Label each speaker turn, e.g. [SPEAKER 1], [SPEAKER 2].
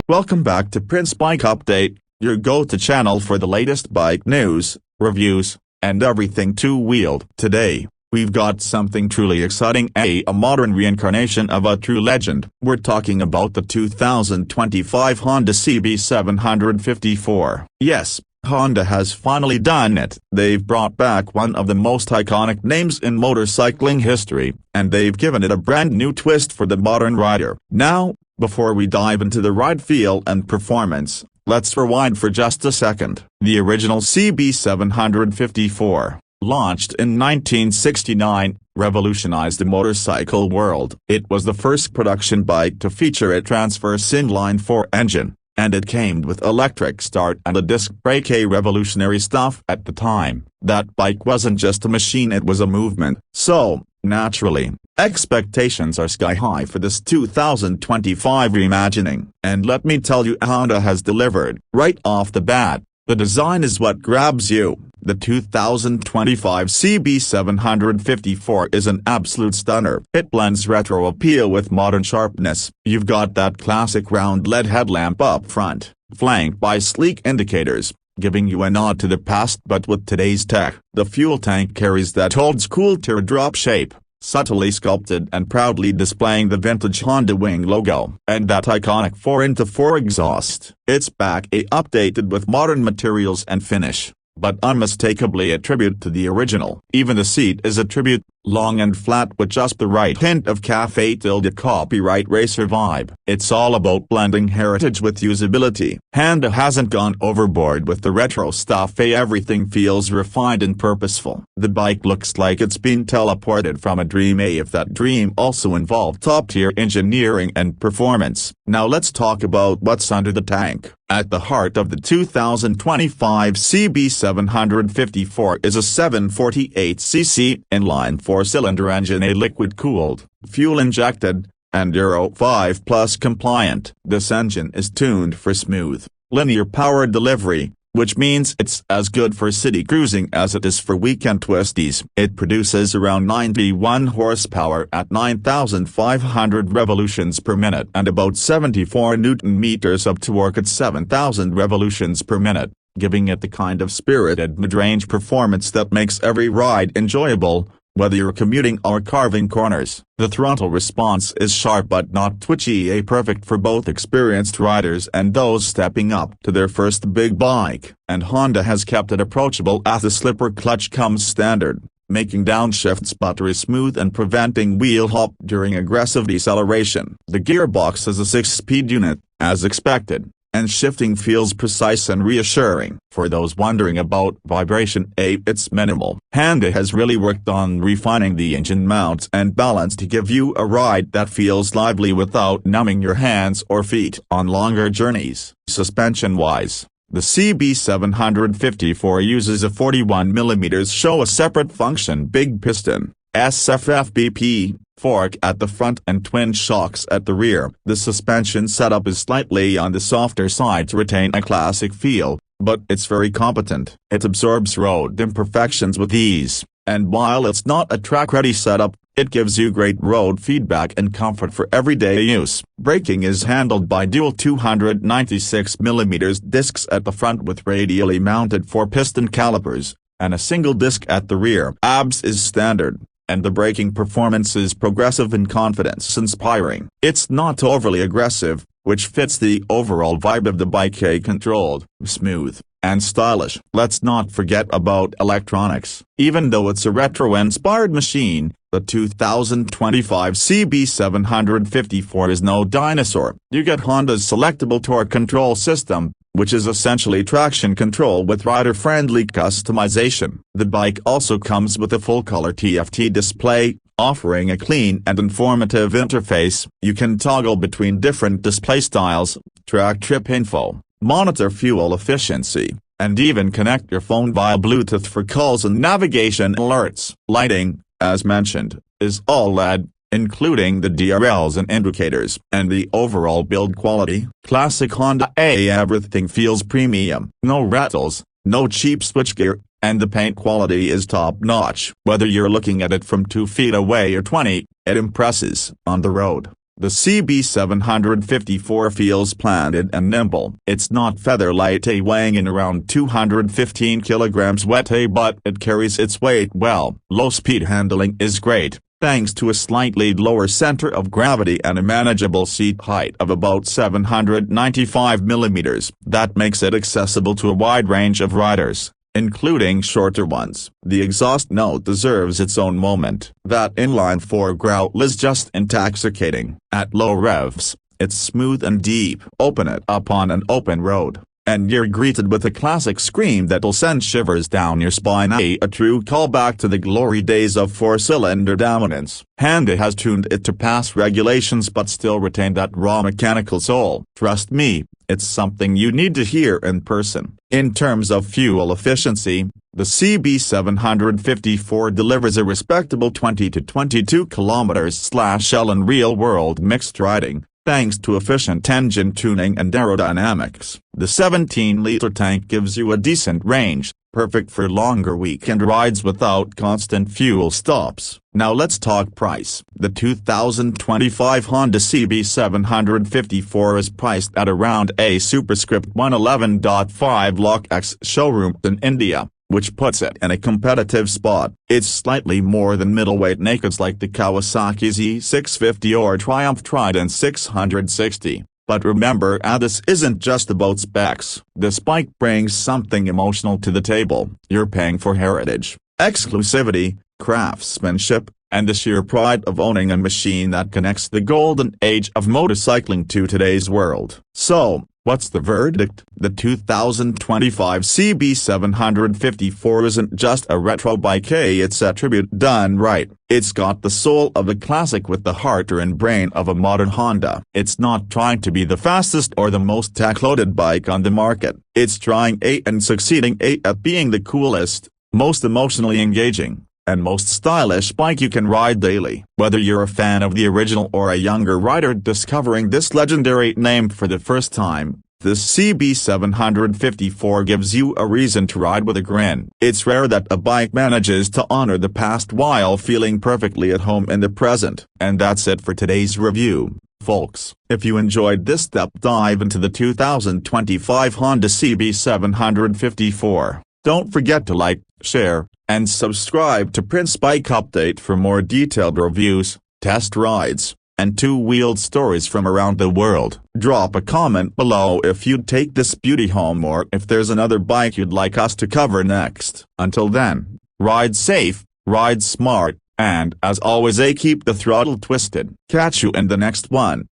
[SPEAKER 1] Welcome back to Prince Bike Update, your go-to channel for the latest bike news, reviews, and everything two-wheeled. Today, we've got something truly exciting, a modern reincarnation of a true legend. We're talking about the 2025 Honda CB754. Yes, Honda has finally done it. They've brought back one of the most iconic names in motorcycling history, and they've given it a brand new twist for the modern rider. Now, before we dive into the ride feel and performance, let's rewind for just a second. The original CB754, launched in 1969, revolutionized the motorcycle world. It was the first production bike to feature a transverse inline-four engine, and it came with electric start and a disc brake, revolutionary stuff at the time. That bike wasn't just a machine, it was a movement. So, naturally, expectations are sky high for this 2025 reimagining. And let me tell you, Honda has delivered. Right off the bat, the design is what grabs you. The 2025 CB754 is an absolute stunner. It blends retro appeal with modern sharpness. You've got that classic round LED headlamp up front, flanked by sleek indicators, giving you a nod to the past but with today's tech. The fuel tank carries that old-school teardrop shape, subtly sculpted and proudly displaying the vintage Honda wing logo. And that iconic 4x4 exhaust. It's back, updated with modern materials and finish, but unmistakably a tribute to the original. Even the seat is a tribute, long and flat with just the right hint of cafe tilde copyright racer vibe. It's all about blending heritage with usability. Honda hasn't gone overboard with the retro stuff, everything feels refined and purposeful. The bike looks like it's been teleported from a dream, if that dream also involved top-tier engineering and performance. Now let's talk about what's under the tank. At the heart of the 2025 CB754 is a 748cc inline-four-cylinder engine, a liquid-cooled, fuel-injected, and Euro 5+ compliant. This engine is tuned for smooth, linear power delivery, which means it's as good for city cruising as it is for weekend twisties. It produces around 91 horsepower at 9,500 revolutions per minute and about 74 Nm of torque at 7,000 revolutions per minute, giving it the kind of spirited mid-range performance that makes every ride enjoyable, whether you're commuting or carving corners. The throttle response is sharp but not twitchy, perfect for both experienced riders and those stepping up to their first big bike. And Honda has kept it approachable as the slipper clutch comes standard, making downshifts buttery smooth and preventing wheel hop during aggressive deceleration. The gearbox is a 6-speed unit, as expected, and shifting feels precise and reassuring. For those wondering about vibration, it's minimal. Honda has really worked on refining the engine mounts and balance to give you a ride that feels lively without numbing your hands or feet on longer journeys. Suspension-wise, the CB754 uses a 41mm show a separate function big piston, SFFBP, fork at the front and twin shocks at the rear. The suspension setup is slightly on the softer side to retain a classic feel, but it's very competent. It absorbs road imperfections with ease, and while it's not a track-ready setup, it gives you great road feedback and comfort for everyday use. Braking is handled by dual 296mm discs at the front with radially mounted 4-piston calipers, and a single disc at the rear. ABS is standard, and the braking performance is progressive and confidence-inspiring. It's not overly aggressive, which fits the overall vibe of the bike, controlled, smooth, and stylish. Let's not forget about electronics. Even though it's a retro-inspired machine, the 2025 CB754 is no dinosaur. You get Honda's selectable torque control system, which is essentially traction control with rider-friendly customization. The bike also comes with a full-color TFT display, offering a clean and informative interface. You can toggle between different display styles, track trip info, monitor fuel efficiency, and even connect your phone via Bluetooth for calls and navigation alerts. Lighting, as mentioned, is all LED, including the DRLs and indicators. And the overall build quality, classic Honda, everything feels premium. No rattles, no cheap switchgear, and the paint quality is top-notch. Whether you're looking at it from 2 feet away or 20, it impresses on the road. The CB754 feels planted and nimble. It's not feather-light, weighing in around 215 kilograms wet, but it carries its weight well. Low-speed handling is great, thanks to a slightly lower center of gravity and a manageable seat height of about 795 millimeters. That makes it accessible to a wide range of riders, including shorter ones. The exhaust note deserves its own moment. That inline-four growl is just intoxicating. At low revs, it's smooth and deep. Open it up on an open road, and you're greeted with a classic scream that'll send shivers down your spine. A true callback to the glory days of four-cylinder dominance. Honda has tuned it to pass regulations but still retained that raw mechanical soul. Trust me, it's something you need to hear in person. In terms of fuel efficiency, the CB754 delivers a respectable 20 to 22 km/L in real-world mixed riding, thanks to efficient engine tuning and aerodynamics. The 17-liter tank gives you a decent range, perfect for longer weekend rides without constant fuel stops. Now let's talk price. The 2025 Honda CB754 is priced at around a superscript 111.5 lakh ex showroom in India, which puts it in a competitive spot. It's slightly more than middleweight nakeds like the Kawasaki Z650 or Triumph Trident 660. But remember, this isn't just about specs. This bike brings something emotional to the table. You're paying for heritage, exclusivity, craftsmanship, and the sheer pride of owning a machine that connects the golden age of motorcycling to today's world. So, what's the verdict? The 2025 CB754 isn't just a retro bike, it's a tribute done right. It's got the soul of a classic with the heart and brain of a modern Honda. It's not trying to be the fastest or the most tech-loaded bike on the market. It's trying and succeeding at being the coolest, most emotionally engaging, and most stylish bike you can ride daily. Whether you're a fan of the original or a younger rider discovering this legendary name for the first time, this CB754 gives you a reason to ride with a grin. It's rare that a bike manages to honor the past while feeling perfectly at home in the present. And that's it for today's review, folks. If you enjoyed this deep dive into the 2025 Honda CB754, don't forget to like, share, and subscribe to Prince Bike Update for more detailed reviews, test rides, and two-wheeled stories from around the world. Drop a comment below if you'd take this beauty home or if there's another bike you'd like us to cover next. Until then, ride safe, ride smart, and as always, keep the throttle twisted. Catch you in the next one.